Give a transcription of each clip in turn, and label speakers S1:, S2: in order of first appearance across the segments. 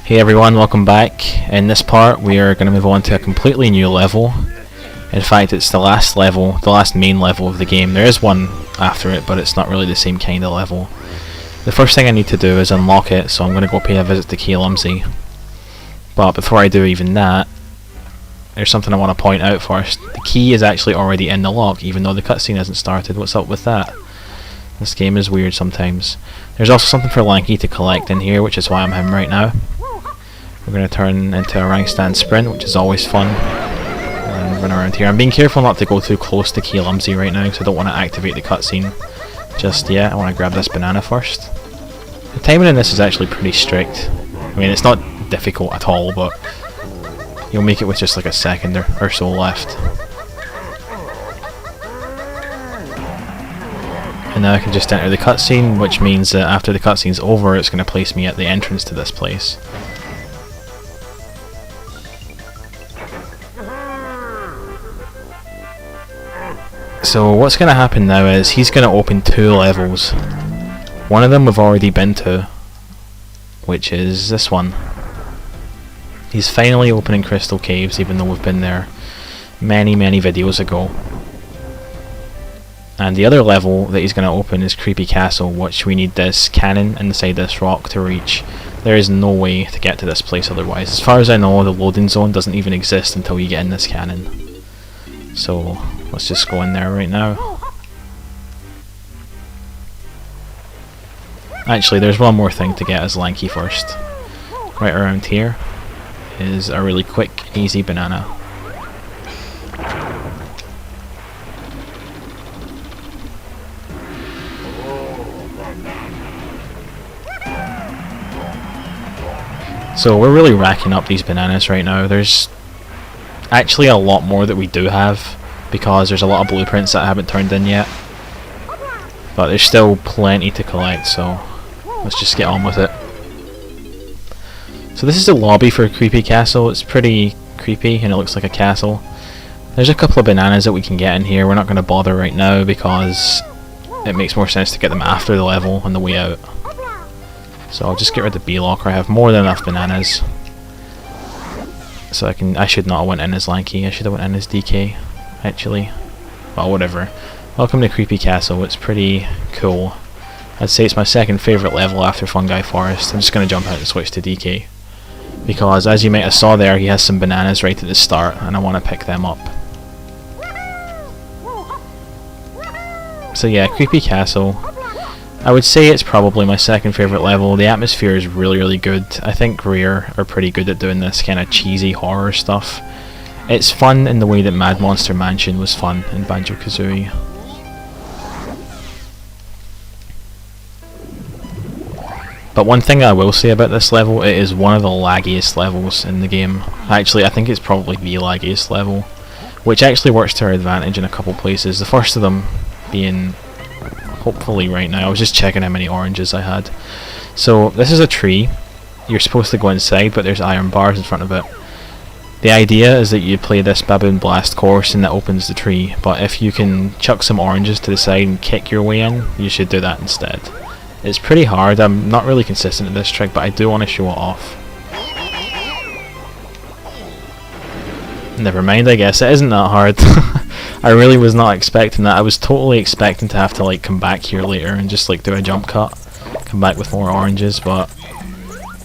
S1: Hey everyone, welcome back. In this part we are going to move on to a completely new level. In fact, it's the last level, the last main level of the game. There is one after it, but it's not really the same kind of level. The first thing I need to do is unlock it, so I'm going to go pay a visit to Lumsey. But before I do even that, there's something I want to point out first. The key is actually already in the lock, even though the cutscene hasn't started. What's up with that? This game is weird sometimes. There's also something for Lanky to collect in here, which is why I'm him right now. We're going to turn into a rank stand sprint, which is always fun, and run around here. I'm being careful not to go too close to Lumsey right now, because I don't want to activate the cutscene just yet. I want to grab this banana first. The timing in this is actually pretty strict. I mean, it's not difficult at all, but you'll make it with just like a second or so left. And now I can just enter the cutscene, which means that after the cutscene's over, it's going to place me at the entrance to this place. So what's going to happen now is he's going to open two levels. One of them we've already been to, which is this one. He's finally opening Crystal Caves, even though we've been there many videos ago. And the other level that he's going to open is Creepy Castle, which we need this cannon inside this rock to reach. There is no way to get to this place otherwise. As far as I know, the loading zone doesn't even exist until you get in this cannon. So let's just go in there right now. Actually, there's one more thing to get as Lanky first. Right around here is a really quick, easy banana. So we're really racking up these bananas right now. There's actually a lot more that we do have, because there's a lot of blueprints that haven't turned in yet. But there's still plenty to collect, so let's just get on with it. So this is the lobby for Creepy Castle. It's pretty creepy and it looks like a castle. There's a couple of bananas that we can get in here. We're not going to bother right now because it makes more sense to get them after the level on the way out. So I'll just get rid of the B-locker. I have more than enough bananas. So I should not have went in as Lanky. I should have went in as DK, actually. Well, whatever. Welcome to Creepy Castle. It's pretty cool. I'd say it's my second favourite level after Fungi Forest. I'm just going to jump out and switch to DK. Because, as you might have saw there, he has some bananas right at the start, and I want to pick them up. So yeah, Creepy Castle. I would say it's probably my second favourite level. The atmosphere is really good. I think Rare are pretty good at doing this kind of cheesy horror stuff. It's fun in the way that Mad Monster Mansion was fun in Banjo-Kazooie. But one thing I will say about this level, it is one of the laggiest levels in the game. Actually, I think it's probably the laggiest level, which actually works to our advantage in a couple places. The first of them being, hopefully right now, I was just checking how many oranges I had. So this is a tree. You're supposed to go inside, but there's iron bars in front of it. The idea is that you play this Baboon Blast course and that opens the tree, but if you can chuck some oranges to the side and kick your way in, you should do that instead. It's pretty hard. I'm not really consistent at this trick, but I do want to show it off. Never mind, I guess it isn't that hard. I really was not expecting that. I was totally expecting to have to like come back here later and just like do a jump cut, come back with more oranges, but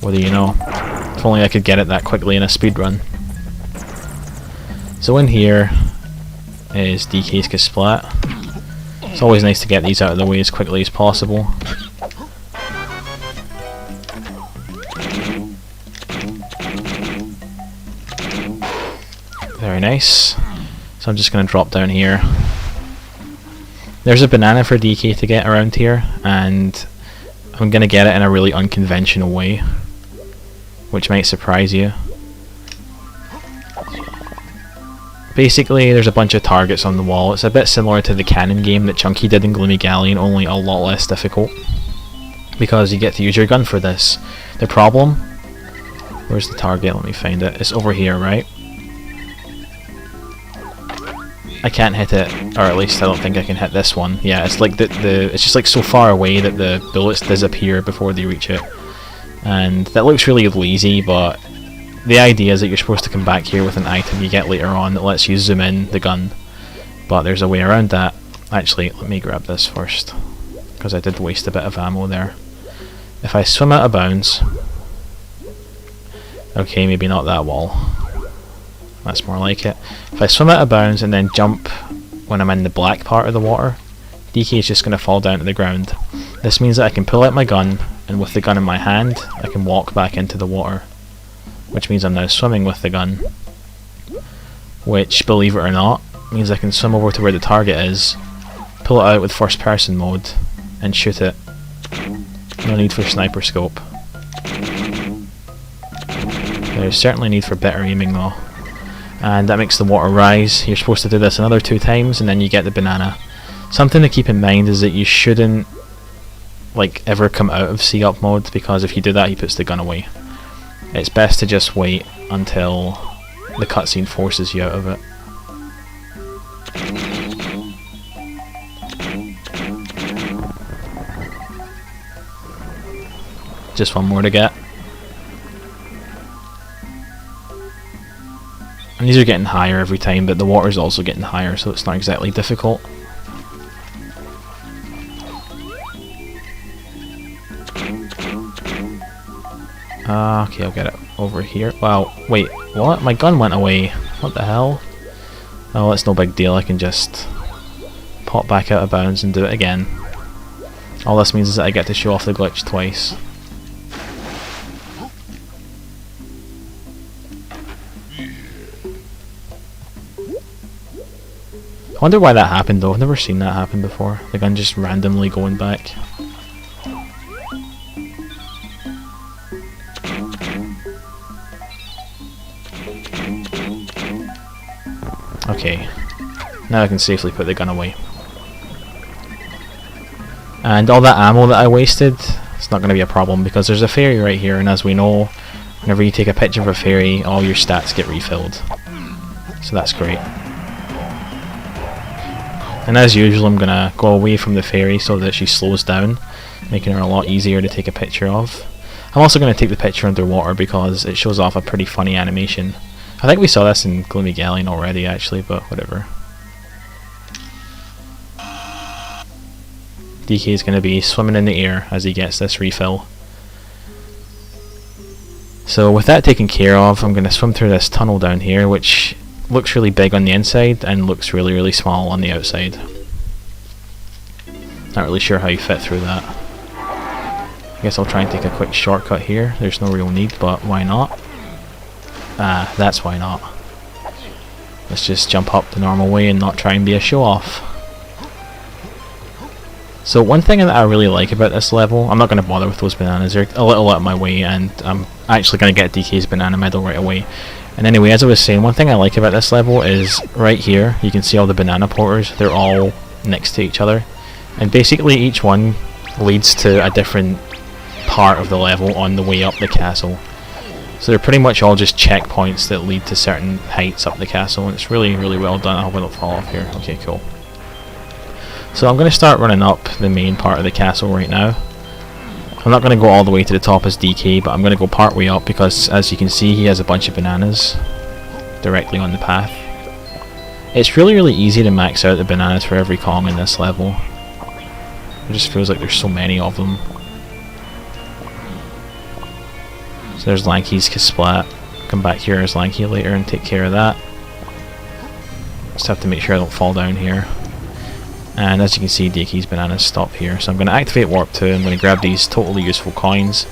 S1: what do you know? If only I could get it that quickly in a speedrun. So in here is DK's Kasplat. It's always nice to get these out of the way as quickly as possible. Very nice. So I'm just going to drop down here. There's a banana for DK to get around here, and I'm going to get it in a really unconventional way, which might surprise you. Basically, there's a bunch of targets on the wall. It's a bit similar to the cannon game that Chunky did in Gloomy Galleon, only a lot less difficult, because you get to use your gun for this. The problem? Where's the target? Let me find it. It's over here, right? I can't hit it, or at least I don't think I can hit this one. Yeah, it's like it's just like so far away that the bullets disappear before they reach it. And that looks really lazy, but the idea is that you're supposed to come back here with an item you get later on that lets you zoom in the gun. But there's a way around that. Actually, let me grab this first, because I did waste a bit of ammo there. If I swim out of bounds... Okay, maybe not that wall. That's more like it. If I swim out of bounds and then jump when I'm in the black part of the water, DK is just going to fall down to the ground. This means that I can pull out my gun, and with the gun in my hand, I can walk back into the water. Which means I'm now swimming with the gun. Which, believe it or not, means I can swim over to where the target is, pull it out with first person mode, and shoot it. No need for sniper scope. There's certainly need for better aiming though. And that makes the water rise. You're supposed to do this another 2 times and then you get the banana. Something to keep in mind is that you shouldn't like ever come out of see up mode, because if you do that he puts the gun away. It's best to just wait until the cutscene forces you out of it. Just one more to get. And these are getting higher every time, but the water's also getting higher, so it's not exactly difficult. Okay, I'll get it over here. Wow, wait, what? My gun went away. What the hell? Oh, that's no big deal. I can just pop back out of bounds and do it again. All this means is that I get to show off the glitch twice. I wonder why that happened though. I've never seen that happen before. The gun just randomly going back. Okay, now I can safely put the gun away. And all that ammo that I wasted, it's not going to be a problem because there's a fairy right here, and as we know, whenever you take a picture of a fairy, all your stats get refilled. So that's great. And as usual, I'm going to go away from the fairy so that she slows down, making her a lot easier to take a picture of. I'm also going to take the picture underwater because it shows off a pretty funny animation. I think we saw this in Gloomy Galleon already actually, but whatever. DK is going to be swimming in the air as he gets this refill. So with that taken care of, I'm going to swim through this tunnel down here, which looks really big on the inside and looks really, really small on the outside. Not really sure how you fit through that. I guess I'll try and take a quick shortcut here. There's no real need, but why not? That's why not. Let's just jump up the normal way and not try and be a show-off. So one thing that I really like about this level, I'm not going to bother with those bananas, they're a little out of my way, and I'm actually going to get DK's banana medal right away. And anyway, as I was saying, one thing I like about this level is right here, you can see all the banana porters, they're all next to each other. And basically each one leads to a different part of the level on the way up the castle. So they're pretty much all just checkpoints that lead to certain heights up the castle, and it's really, really well done. I hope I don't fall off here. Okay, cool. So I'm going to start running up the main part of the castle right now. I'm not going to go all the way to the top as DK, but I'm going to go part way up because, as you can see, he has a bunch of bananas directly on the path. It's really, really easy to max out the bananas for every Kong in this level. It just feels like there's so many of them. So there's Lanky's Kasplat. Come back here as Lanky later and take care of that. Just have to make sure I don't fall down here. And as you can see, DK's bananas stop here. So I'm going to activate Warp 2. I'm going to grab these totally useful coins.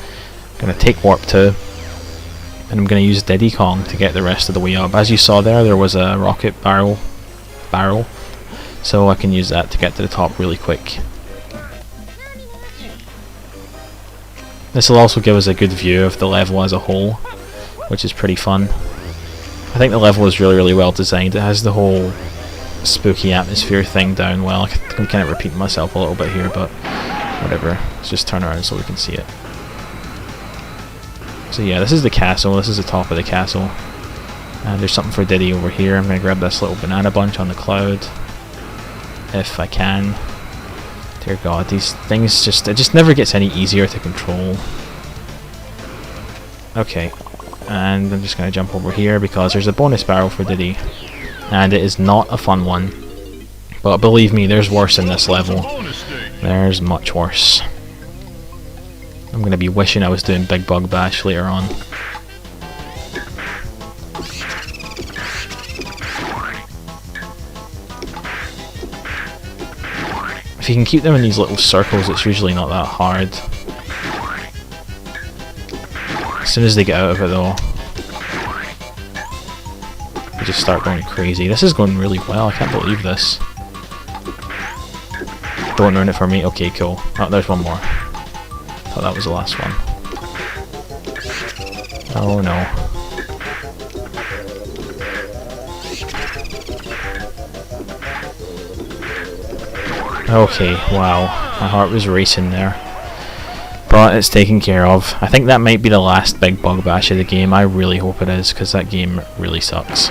S1: I'm going to take Warp 2. And I'm going to use Diddy Kong to get the rest of the way up. As you saw there was a rocket barrel. So I can use that to get to the top really quick. This will also give us a good view of the level as a whole, which is pretty fun. I think the level is really, really well designed. It has the whole spooky atmosphere thing down well. I'm kind of repeating myself a little bit here, but whatever. Let's just turn around so we can see it. So yeah, this is the castle. This is the top of the castle. And there's something for Diddy over here. I'm going to grab this little banana bunch on the cloud, if I can. Dear God, these things it just never gets any easier to control. Okay, and I'm just going to jump over here because there's a bonus barrel for Diddy. And it is not a fun one. But believe me, there's worse in this level. There's much worse. I'm going to be wishing I was doing Big Bug Bash later on. If you can keep them in these little circles, it's usually not that hard. As soon as they get out of it though, they just start going crazy. This is going really well, I can't believe this. Don't ruin it for me. Okay, cool. Oh, there's one more. Thought that was the last one. Oh no. Okay, wow. My heart was racing there. But it's taken care of. I think that might be the last Big Bug Bash of the game. I really hope it is, because that game really sucks.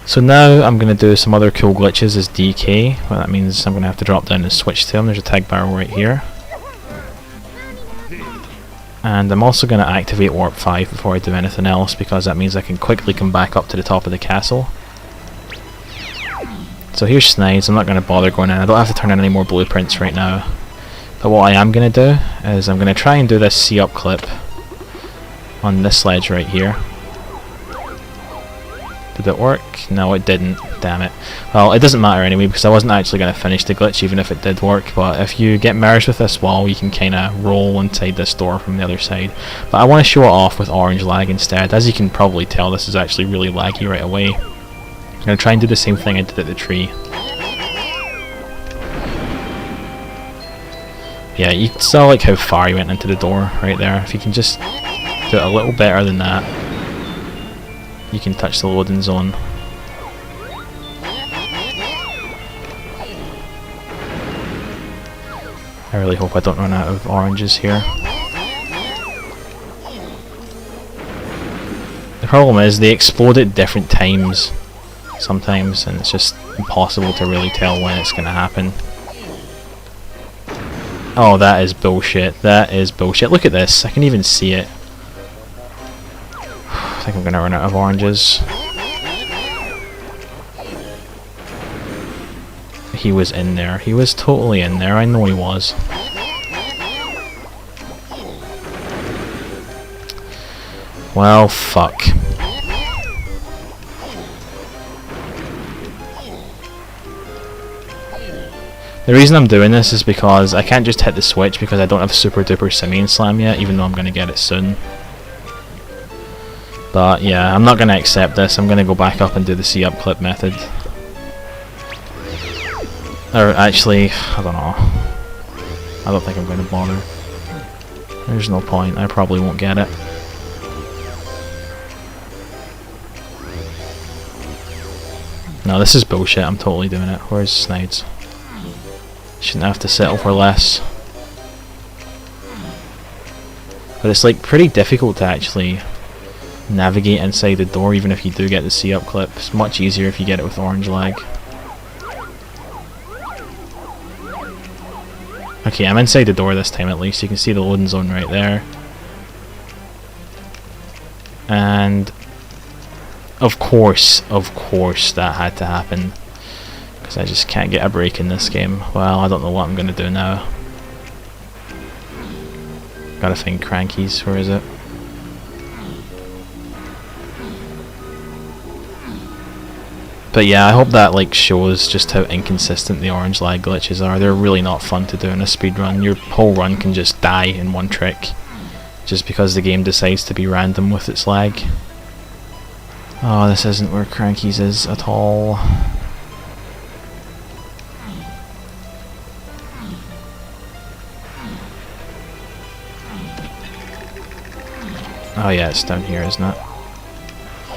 S1: So now I'm going to do some other cool glitches as DK. Well, that means I'm going to have to drop down and switch to him. There's a tag barrel right here. And I'm also going to activate Warp 5 before I do anything else, because that means I can quickly come back up to the top of the castle. So here's Snides. I'm not going to bother going in. I don't have to turn in any more blueprints right now. But what I am going to do is I'm going to try and do this see up clip on this ledge right here. Did it work? No, it didn't. Damn it. Well, it doesn't matter anyway, because I wasn't actually going to finish the glitch even if it did work. But if you get merged with this wall, you can kind of roll inside this door from the other side. But I want to show it off with orange lag instead. As you can probably tell, this is actually really laggy right away. I'm going to try and do the same thing I did at the tree. Yeah, you saw like how far you went into the door right there. If you can just do it a little better than that, you can touch the loading zone. I really hope I don't run out of oranges here. The problem is they explode at different times sometimes, and it's just impossible to really tell when it's going to happen. Oh, that is bullshit. That is bullshit. Look at this. I can even see it. I think I'm going to run out of oranges. He was in there. He was totally in there. I know he was. Well, fuck. The reason I'm doing this is because I can't just hit the switch because I don't have Super Duper Simian Slam yet, even though I'm going to get it soon. But yeah, I'm not going to accept this. I'm going to go back up and do the see up clip method. Or actually, I don't know. I don't think I'm going to bother. There's no point. I probably won't get it. No, this is bullshit. I'm totally doing it. Where's Snides? Shouldn't have to settle for less. But it's like pretty difficult to actually navigate inside the door even if you do get the see up clip. It's much easier if you get it with orange lag. Okay, I'm inside the door this time at least. You can see the loading zone right there. And of course that had to happen. Because I just can't get a break in this game. Well, I don't know what I'm going to do now. Gotta find Cranky's. Where is it? But yeah, I hope that like shows just how inconsistent the orange lag glitches are. They're really not fun to do in a speedrun. Your whole run can just die in one trick. Just because the game decides to be random with its lag. Oh, this isn't where Cranky's is at all. Oh yeah, it's down here, isn't it?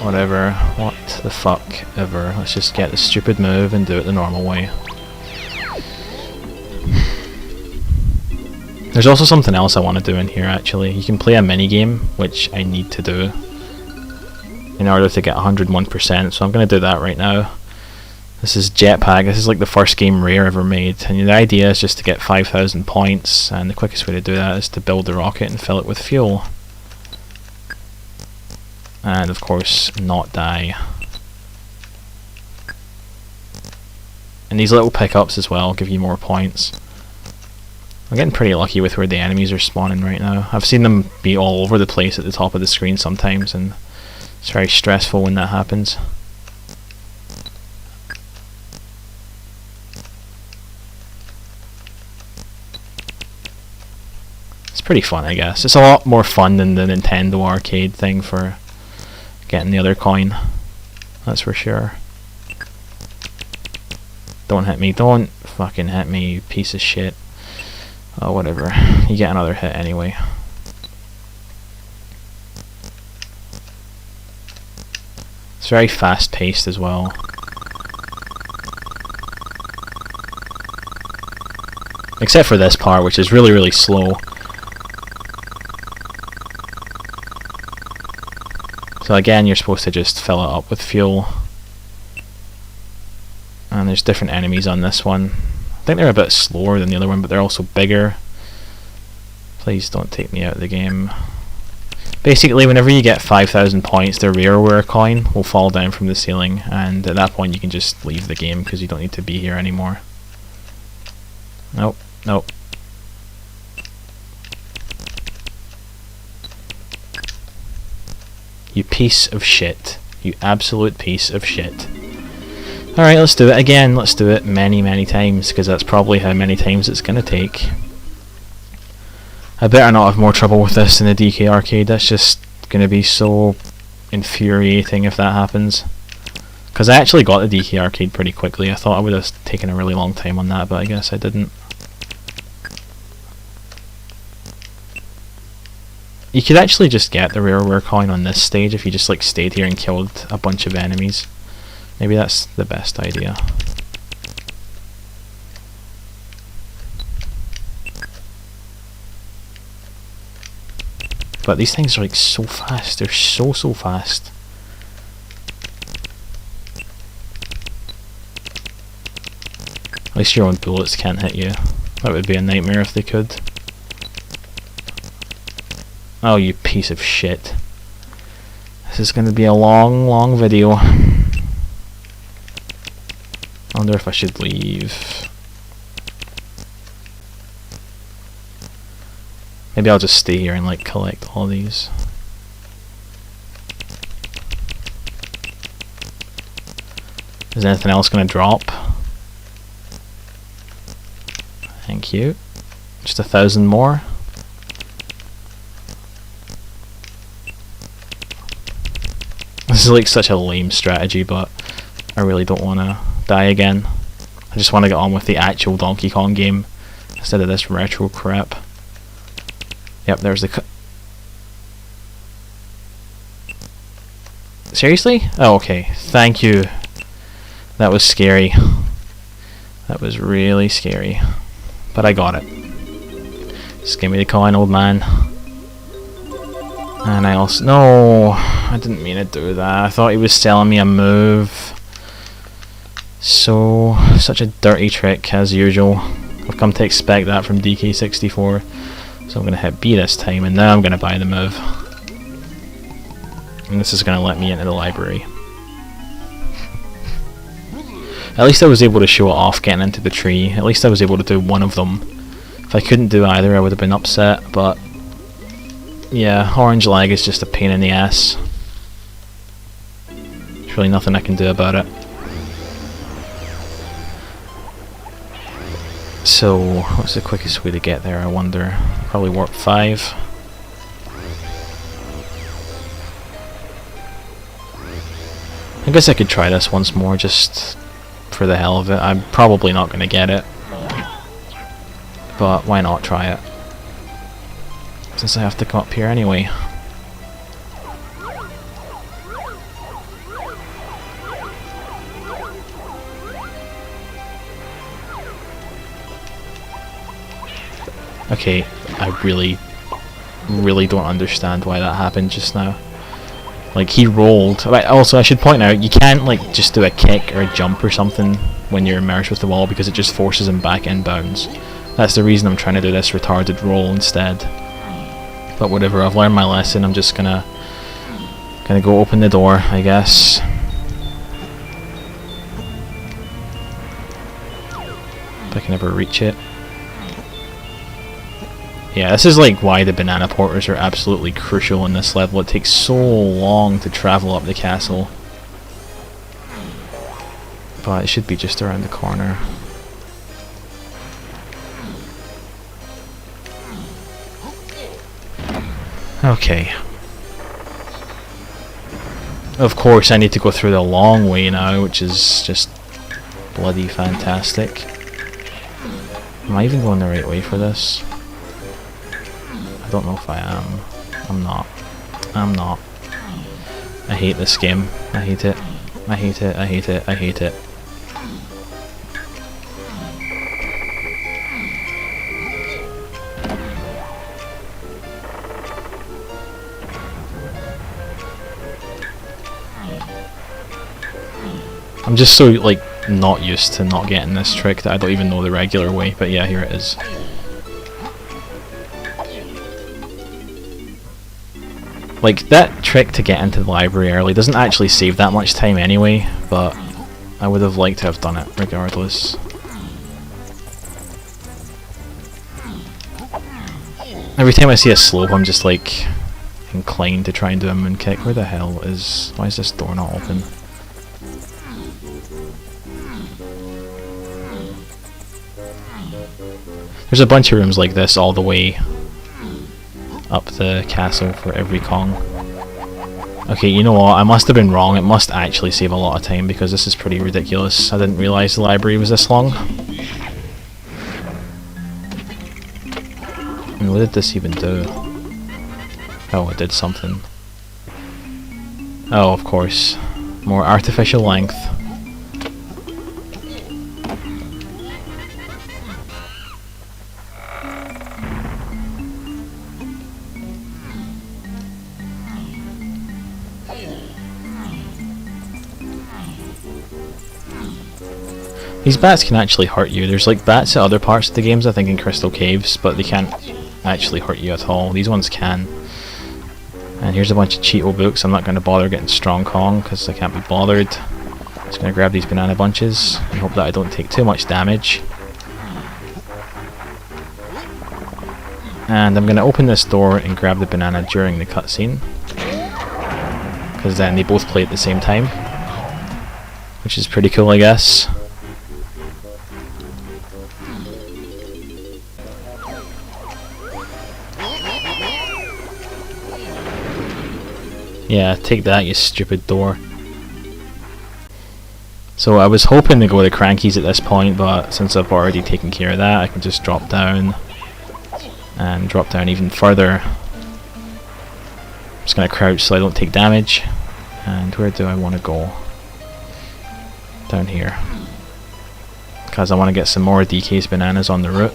S1: Whatever. What the fuck ever. Let's just get the stupid move and do it the normal way. There's also something else I want to do in here actually. You can play a minigame, which I need to do in order to get 101%, so I'm going to do that right now. This is Jetpack. This is like the first game Rare ever made, and the idea is just to get 5,000 points, and the quickest way to do that is to build the rocket and fill it with fuel. And of course, not die. And these little pickups as well give you more points. I'm getting pretty lucky with where the enemies are spawning right now. I've seen them be all over the place at the top of the screen sometimes, and it's very stressful when that happens. It's pretty fun, I guess. It's a lot more fun than the Nintendo arcade thing for getting the other coin. That's for sure. Don't hit me. Don't fucking hit me, you piece of shit. Oh, whatever. You get another hit anyway. It's very fast paced as well. Except for this part, which is really, really slow. So again, you're supposed to just fill it up with fuel. And there's different enemies on this one. I think they're a bit slower than the other one, but they're also bigger. Please don't take me out of the game. Basically, whenever you get 5,000 points, the Rareware coin will fall down from the ceiling, and at that point you can just leave the game because you don't need to be here anymore. Nope, nope. You piece of shit. You absolute piece of shit. Alright, let's do it again. Let's do it many, many times, because that's probably how many times it's going to take. I better not have more trouble with this than the DK arcade. That's just going to be so infuriating if that happens. Because I actually got the DK arcade pretty quickly. I thought I would have taken a really long time on that, but I guess I didn't. You could actually just get the Rareware coin on this stage if you just like stayed here and killed a bunch of enemies. Maybe that's the best idea. But these things are like so fast. They're so fast. At least your own bullets can't hit you. That would be a nightmare if they could. Oh, you piece of shit. This is going to be a long video. I wonder if I should leave. Maybe I'll just stay here and like collect all these. Is anything else going to drop? Thank you. Just 1,000 more. This is like such a lame strategy, but I really don't want to die again. I just want to get on with the actual Donkey Kong game instead of this retro crap. Yep, there's the seriously? Oh, okay. Thank you. That was scary. That was really scary. But I got it. Just give me the coin, old man. And I also... No! I didn't mean to do that. I thought he was selling me a move. Such a dirty trick, as usual. I've come to expect that from DK64. So I'm going to hit B this time, and now I'm going to buy the move. And this is going to let me into the library. At least I was able to show it off getting into the tree. At least I was able to do one of them. If I couldn't do either, I would have been upset, but... yeah, orange lag is just a pain in the ass. There's really nothing I can do about it. So, what's the quickest way to get there, I wonder? Probably warp 5. I guess I could try this once more, just for the hell of it. I'm probably not going to get it. But why not try it? Since I have to come up here anyway. Okay, I really don't understand why that happened just now. Like, he rolled. Right, also, I should point out, you can't, like, just do a kick or a jump or something when you're immersed with the wall, because it just forces him back inbounds. That's the reason I'm trying to do this retarded roll instead. But whatever, I've learned my lesson. I'm just gonna go open the door, I guess. If I can ever reach it. Yeah, this is like why the banana porters are absolutely crucial in this level. It takes so long to travel up the castle. But it should be just around the corner. Okay. Of course I need to go through the long way now, which is just bloody fantastic. Am I even going the right way for this? I don't know if I am. I'm not. I'm not. I hate this game. I hate it. I hate it. I hate it. I hate it. I'm just so, like, not used to not getting this trick that I don't even know the regular way, but yeah, here it is. Like, that trick to get into the library early doesn't actually save that much time anyway, but I would have liked to have done it regardless. Every time I see a slope, I'm just, like, inclined to try and do a moon kick. Where the hell is... why is this door not open? There's a bunch of rooms like this all the way up the castle for every Kong. Okay, you know what? I must have been wrong. It must actually save a lot of time because this is pretty ridiculous. I didn't realise the library was this long. And what did this even do? Oh, it did something. Oh, of course. More artificial length. These bats can actually hurt you. There's like bats at other parts of the games, I think in Crystal Caves, but they can't actually hurt you at all. These ones can. And here's a bunch of Cheeto books. I'm not going to bother getting Strong Kong because I can't be bothered. Just going to grab these banana bunches and hope that I don't take too much damage. And I'm going to open this door and grab the banana during the cutscene, because then they both play at the same time, which is pretty cool, I guess. Yeah, take that, you stupid door. So I was hoping to go to Cranky's at this point, but since I've already taken care of that, I can just drop down and drop down even further. I'm just going to crouch so I don't take damage. And where do I want to go? Down here. Because I want to get some more DK's bananas on the route.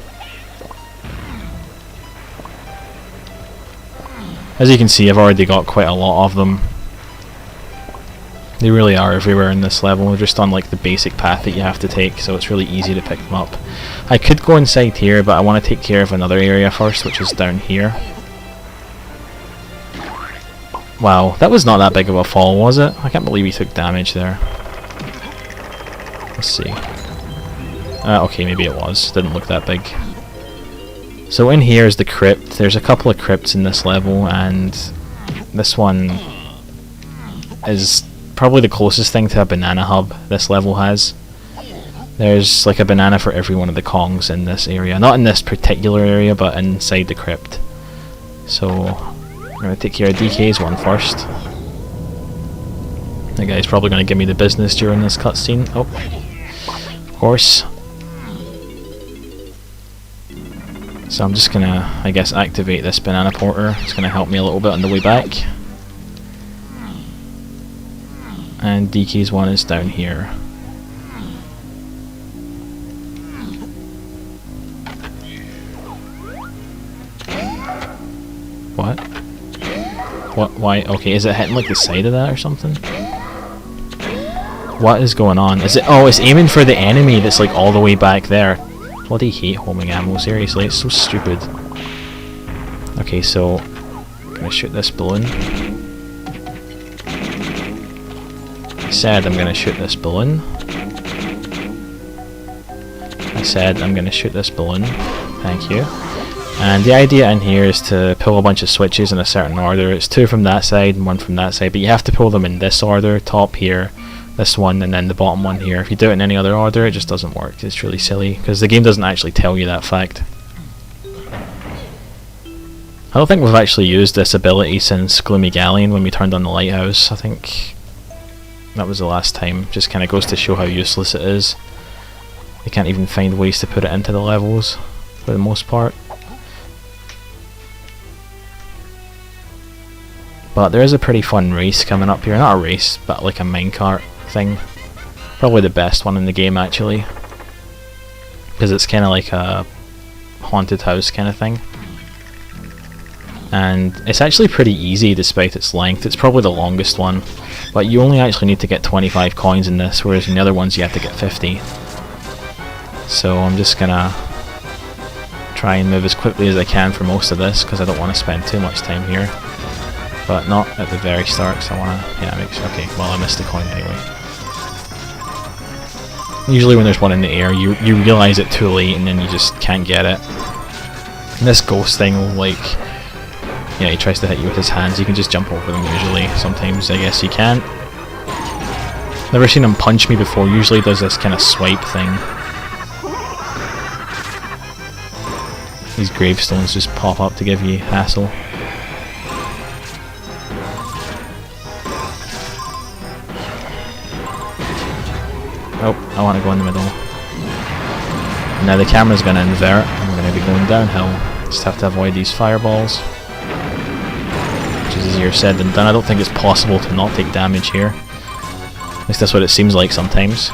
S1: As you can see, I've already got quite a lot of them. They really are everywhere in this level. They're just on like the basic path that you have to take, so it's really easy to pick them up. I could go inside here, but I want to take care of another area first, which is down here. Wow, that was not that big of a fall, was it? I can't believe he took damage there. Let's see. Okay, maybe it was. Didn't look that big. So in here is the crypt. There's a couple of crypts in this level, and this one is probably the closest thing to a banana hub this level has. There's like a banana for every one of the Kongs in this area. Not in this particular area, but inside the crypt. So I'm going to take care of DK's one first. That guy's probably going to give me the business during this cutscene. Oh, of course. So I'm just gonna, I guess, activate this banana porter. It's gonna help me a little bit on the way back. And DK's one is down here. What? What? Why? Okay, is it hitting like the side of that or something? What is going on? Is it? Oh, it's aiming for the enemy that's like all the way back there. Bloody hate homing ammo, seriously, it's so stupid. Okay, so I'm gonna shoot this balloon. I said I'm gonna shoot this balloon. I said I'm gonna shoot this balloon. Thank you. And the idea in here is to pull a bunch of switches in a certain order. It's 2 from that side and 1 from that side, but you have to pull them in this order. Top here, this one, and then the bottom one here. If you do it in any other order, it just doesn't work. It's really silly, because the game doesn't actually tell you that fact. I don't think we've actually used this ability since Gloomy Galleon when we turned on the lighthouse. I think that was the last time. Just kind of goes to show how useless it is. They can't even find ways to put it into the levels, for the most part. But there is a pretty fun race coming up here. Not a race, but like a minecart thing. Probably the best one in the game, actually. Because it's kind of like a haunted house kind of thing. And it's actually pretty easy despite its length. It's probably the longest one. But you only actually need to get 25 coins in this, whereas in the other ones you have to get 50. So I'm just gonna try and move as quickly as I can for most of this, because I don't want to spend too much time here. But not at the very start, because I want to, yeah, make sure. Okay, well, I missed the coin anyway. Usually when there's one in the air, you realise it too late, and then you just can't get it. And this ghost thing will, like, yeah, he tries to hit you with his hands. You can just jump over them usually. Sometimes, I guess, you can't. Never seen him punch me before. Usually does this kind of swipe thing. These gravestones just pop up to give you hassle. Oh, I want to go in the middle. Now the camera's going to invert. I'm going to be going downhill. Just have to avoid these fireballs. Which is easier said than done. I don't think it's possible to not take damage here. At least that's what it seems like sometimes.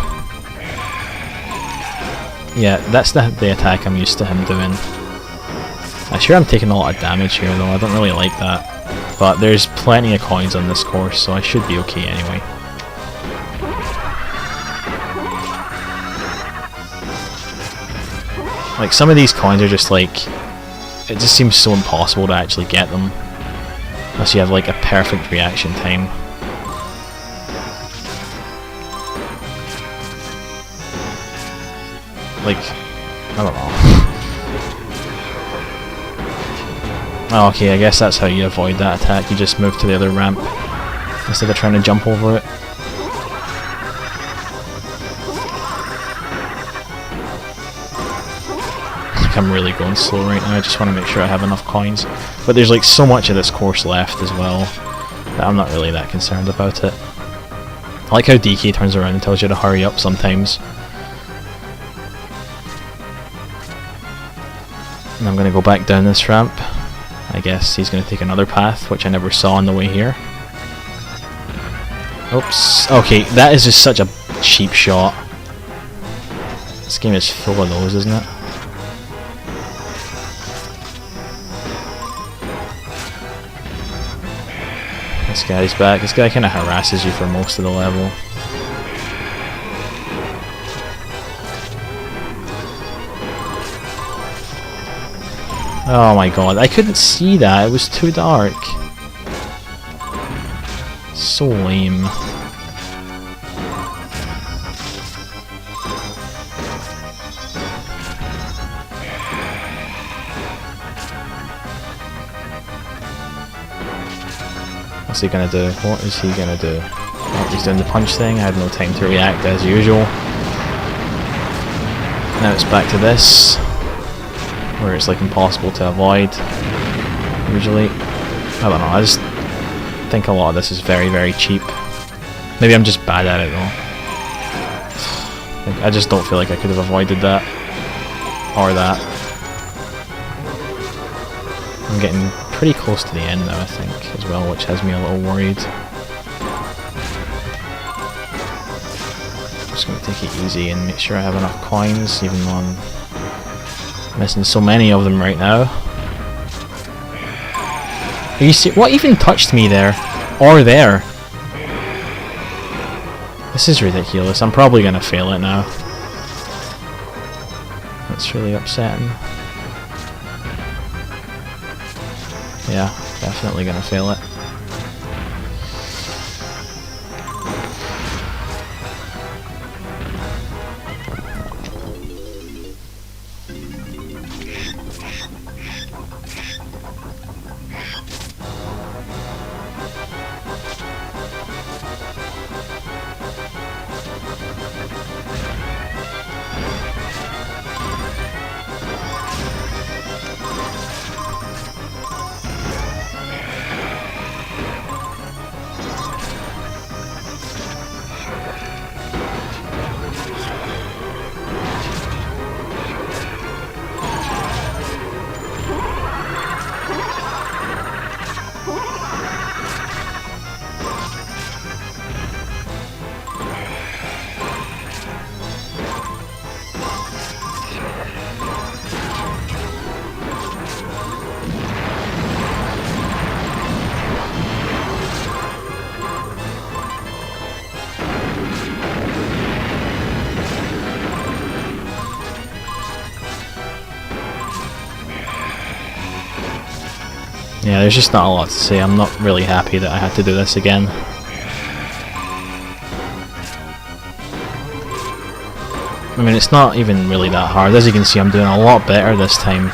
S1: Yeah, that's the attack I'm used to him doing. I'm sure I'm taking a lot of damage here though. I don't really like that. But there's plenty of coins on this course, so I should be okay anyway. Like, some of these coins are just like, it just seems so impossible to actually get them unless you have like a perfect reaction time. Like, I don't know. Oh, okay, I guess that's how you avoid that attack. You just move to the other ramp instead of trying to jump over it. I'm really going slow right now. I just want to make sure I have enough coins. But there's like so much of this course left as well that I'm not really that concerned about it. I like how DK turns around and tells you to hurry up sometimes. And I'm going to go back down this ramp. I guess he's going to take another path, which I never saw on the way here. Oops. Okay, that is just such a cheap shot. This game is full of those, isn't it? This guy's back. This guy kind of harasses you for most of the level. Oh my god, I couldn't see that. It was too dark. So lame. What's he gonna do? What is he gonna do? Oh, he's doing the punch thing. I had no time to react as usual. Now it's back to this, where it's like impossible to avoid. Usually, I don't know. I just think a lot of this is very, very cheap. Maybe I'm just bad at it though. I just don't feel like I could have avoided that or that. I'm getting pretty close to the end now, I think, as well, which has me a little worried. I'm just going to take it easy and make sure I have enough coins, even though I'm missing so many of them right now. Are you see what even touched me there? Or there? This is ridiculous. I'm probably gonna fail it now. That's really upsetting. Yeah, definitely gonna fail it. Yeah, there's just not a lot to say. I'm not really happy that I had to do this again. I mean, it's not even really that hard. As you can see, I'm doing a lot better this time.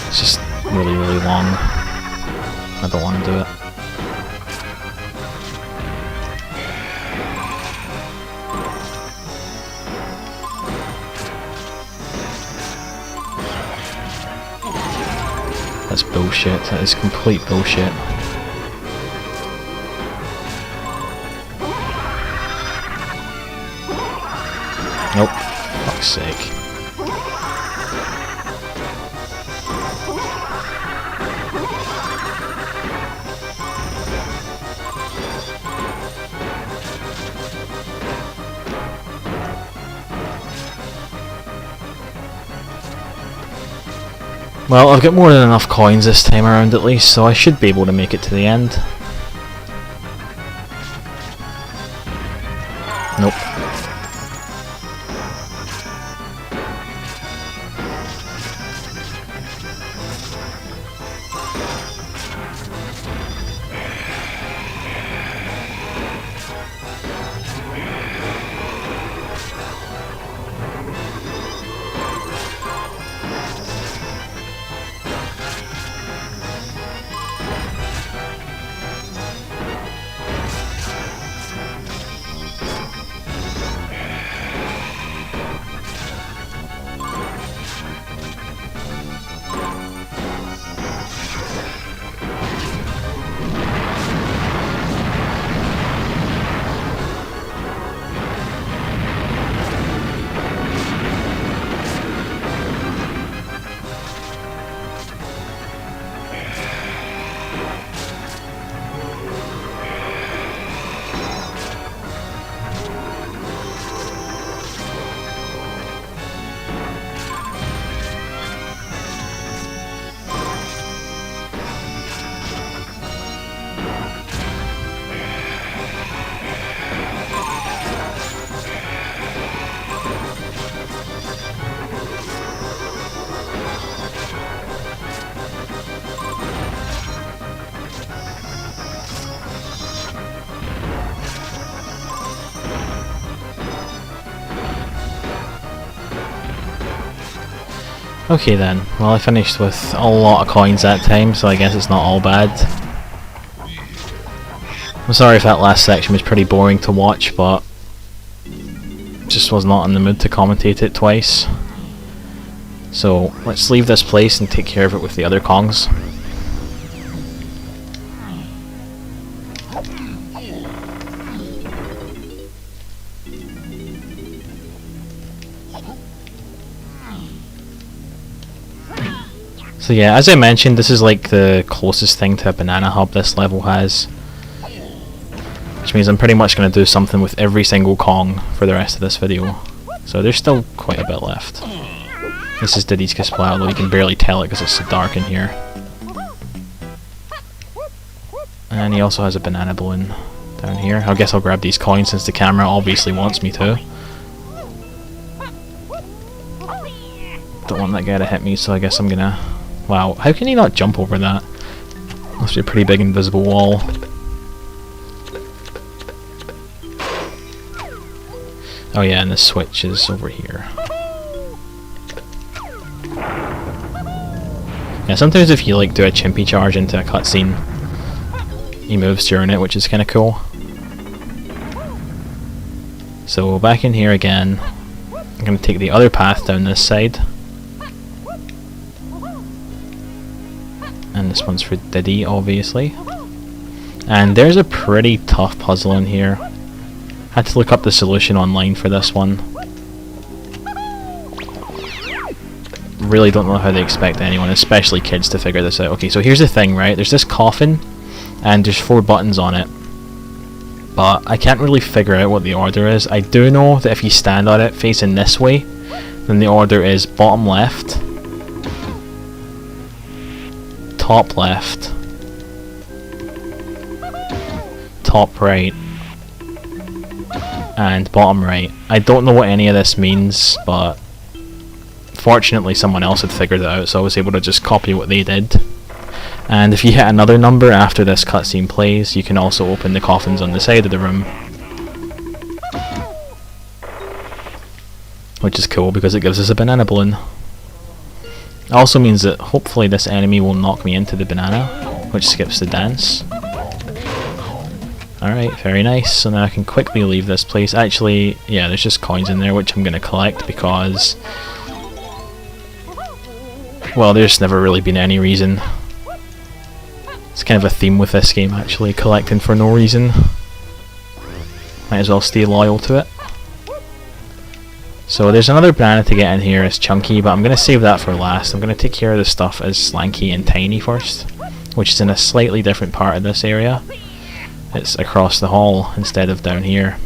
S1: It's just really, really long. I don't want to do it. That's bullshit. That is complete bullshit. Nope. Fuck's sake. Well, I've got more than enough coins this time around at least, so I should be able to make it to the end. Nope. Okay then, well I finished with a lot of coins that time, so I guess it's not all bad. I'm sorry if that last section was pretty boring to watch, but just was not in the mood to commentate it twice. So let's leave this place and take care of it with the other Kongs. So yeah, as I mentioned, this is like the closest thing to a banana hub this level has. Which means I'm pretty much going to do something with every single Kong for the rest of this video. So there's still quite a bit left. This is Diddy's cosplay, although you can barely tell it because it's so dark in here. And he also has a banana balloon down here. I guess I'll grab these coins since the camera obviously wants me to. Don't want that guy to hit me, so I guess I'm gonna... Wow, how can he not jump over that? Must be a pretty big invisible wall. Oh yeah, and the switch is over here. Yeah, sometimes if you like do a chimpy charge into a cutscene, he moves during it, which is kind of cool. So back in here again, I'm going to take the other path down this side. And this one's for Diddy, obviously. And there's a pretty tough puzzle in here. Had to look up the solution online for this one. Really don't know how they expect anyone, especially kids, to figure this out. Okay, so here's the thing, right? There's this coffin, and there's 4 buttons on it. But I can't really figure out what the order is. I do know that if you stand on it facing this way, then the order is bottom left, top left, top right, and bottom right. I don't know what any of this means, but fortunately someone else had figured it out, so I was able to just copy what they did. And if you hit another number after this cutscene plays, you can also open the coffins on the side of the room. Which is cool because it gives us a banana balloon. It also means that hopefully this enemy will knock me into the banana, which skips the dance. Alright, very nice. So now I can quickly leave this place. Actually, yeah, there's just coins in there which I'm going to collect because... well, there's never really been any reason. It's kind of a theme with this game, actually, collecting for no reason. Might as well stay loyal to it. So there's another banana to get in here, it's chunky, but I'm going to save that for last. I'm going to take care of the stuff as Lanky and Tiny first, which is in a slightly different part of this area. It's across the hall instead of down here.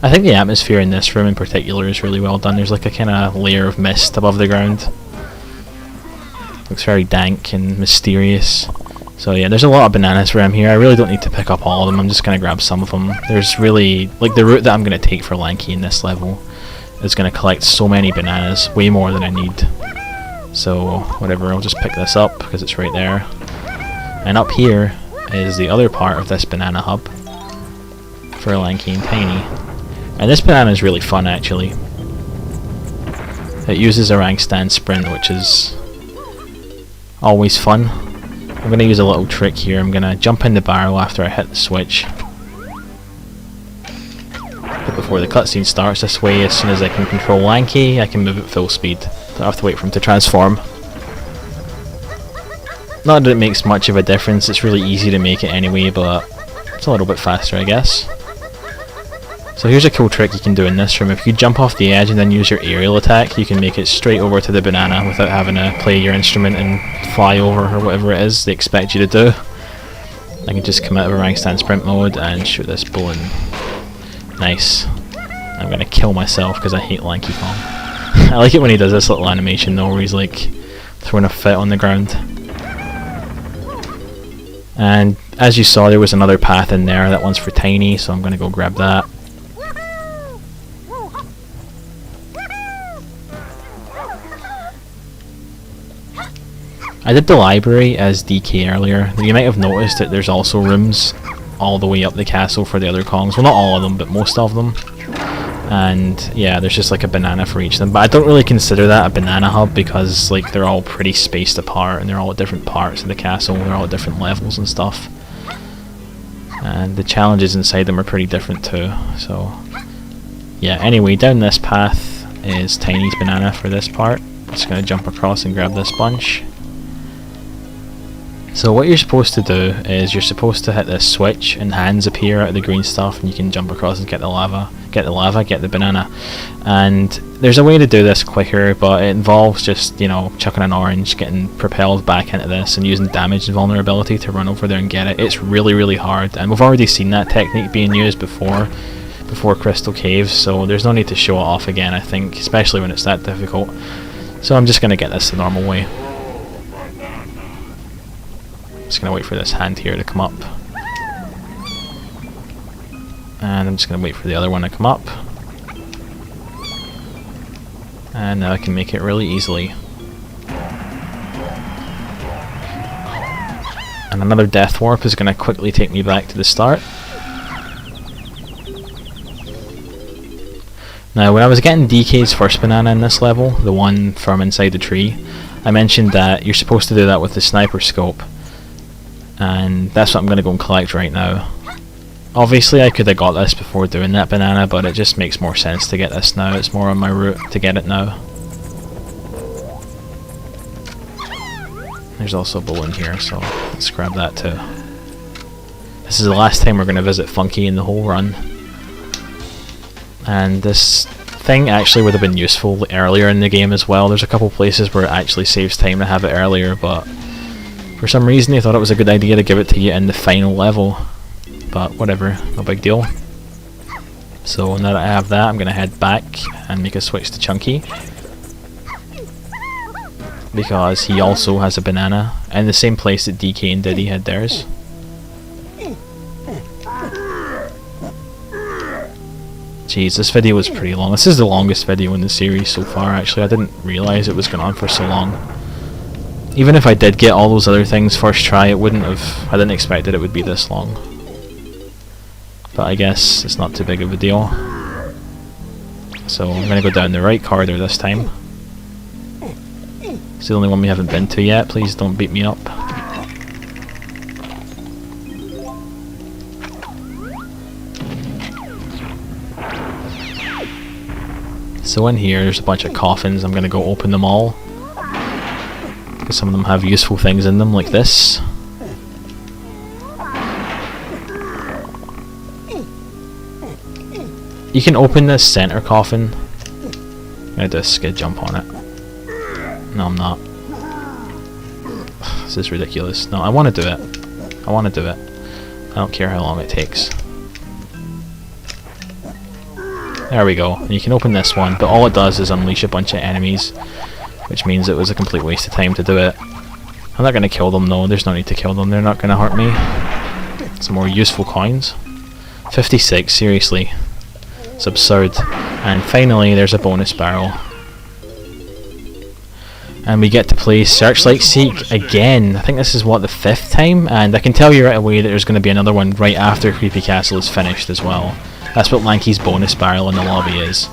S1: I think the atmosphere in this room in particular is really well done. There's like a kind of layer of mist above the ground. Looks very dank and mysterious. So yeah, there's a lot of bananas around here. I really don't need to pick up all of them. I'm just going to grab some of them. There's really, like the route that I'm going to take for Lanky in this level is going to collect so many bananas, way more than I need. So whatever, I'll just pick this up because it's right there. And up here is the other part of this banana hub for Lanky and Tiny. And this banana is really fun, actually. It uses a rank stand sprint, which is always fun. I'm going to use a little trick here. I'm going to jump in the barrel after I hit the switch. But before the cutscene starts, this way as soon as I can control Lanky, I can move at full speed. Don't have to wait for him to transform. Not that it makes much of a difference, it's really easy to make it anyway, but it's a little bit faster, I guess. So here's a cool trick you can do in this room. If you jump off the edge and then use your aerial attack, you can make it straight over to the banana without having to play your instrument and fly over or whatever it is they expect you to do. I can just come out of a rank stand sprint mode and shoot this balloon. Nice. I'm gonna kill myself because I hate Lanky Kong. I like it when he does this little animation though, where he's like throwing a fit on the ground. And as you saw, there was another path in there. That one's for Tiny, so I'm gonna go grab that. I did the library as DK earlier. You might have noticed that there's also rooms all the way up the castle for the other Kongs. Well, not all of them, but most of them. And yeah, there's just like a banana for each of them. But I don't really consider that a banana hub because like they're all pretty spaced apart and they're all at different parts of the castle. They're all at different levels and stuff. And the challenges inside them are pretty different too. So yeah, anyway, down this path is Tiny's banana for this part. Just gonna jump across and grab this bunch. So what you're supposed to do is you're supposed to hit this switch and hands appear out of the green stuff and you can jump across and get the lava, get the banana. And there's a way to do this quicker, but it involves just, you know, chucking an orange, getting propelled back into this and using damage and vulnerability to run over there and get it. It's really, really hard, and we've already seen that technique being used before Crystal Caves, so there's no need to show it off again, I think, especially when it's that difficult. So I'm just going to get this the normal way. Just gonna wait for this hand here to come up. And I'm just gonna wait for the other one to come up. And now I can make it really easily. And another death warp is gonna quickly take me back to the start. Now, when I was getting DK's first banana in this level, the one from inside the tree, I mentioned that you're supposed to do that with the sniper scope. And that's what I'm going to go and collect right now. Obviously, I could have got this before doing that banana, but it just makes more sense to get this now. It's more on my route to get it now. There's also a bow in here, so let's grab that too. This is the last time we're going to visit Funky in the whole run. And this thing actually would have been useful earlier in the game as well. There's a couple places where it actually saves time to have it earlier, but for some reason they thought it was a good idea to give it to you in the final level. But whatever, no big deal. So now that I have that, I'm going to head back and make a switch to Chunky. Because he also has a banana in the same place that DK and Diddy had theirs. Jeez, this video was pretty long. This is the longest video in the series so far, actually. I didn't realise it was going on for so long. Even if I did get all those other things first try, it wouldn't have... I didn't expect that it would be this long. But I guess it's not too big of a deal. So I'm going to go down the right corridor this time. It's the only one we haven't been to yet. Please don't beat me up. So in here, there's a bunch of coffins. I'm going to go open them all. Because some of them have useful things in them, like this. You can open this center coffin. I'm going to do a skid jump on it. No, I'm not. This is ridiculous. No, I want to do it. I want to do it. I don't care how long it takes. There we go. And you can open this one, but all it does is unleash a bunch of enemies, which means it was a complete waste of time to do it. I'm not going to kill them though. There's no need to kill them. They're not going to hurt me. Some more useful coins. 56, seriously. It's absurd. And finally, there's a bonus barrel. And we get to play Searchlight Seek again. I think this is, what, the 5th time? And I can tell you right away that there's going to be another one right after Creepy Castle is finished as well. That's what Lanky's bonus barrel in the lobby is.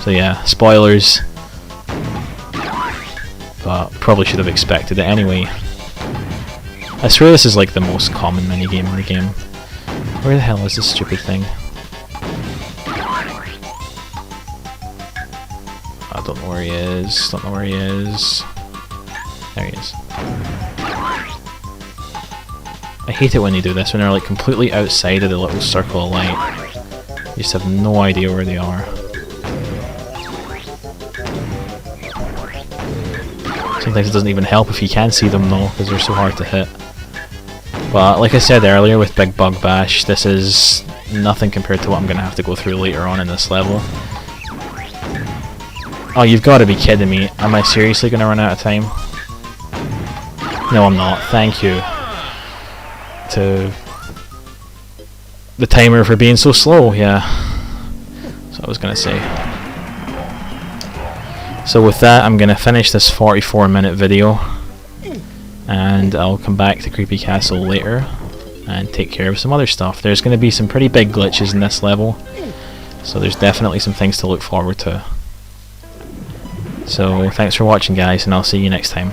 S1: So yeah, spoilers. But probably should have expected it anyway. I swear this is like the most common minigame in the game. Where the hell is this stupid thing? I don't know where he is. Don't know where he is. There he is. I hate it when they do this, when they're like completely outside of the little circle of light. You just have no idea where they are. Sometimes it doesn't even help if you can see them though, because they're so hard to hit. But like I said earlier with Big Bug Bash, this is nothing compared to what I'm going to have to go through later on in this level. Oh, you've got to be kidding me. Am I seriously going to run out of time? No, I'm not. Thank you to the timer for being so slow, yeah. That's what I was going to say. So with that, I'm going to finish this 44-minute video. And I'll come back to Creepy Castle later and take care of some other stuff. There's going to be some pretty big glitches in this level. So there's definitely some things to look forward to. So thanks for watching guys, and I'll see you next time.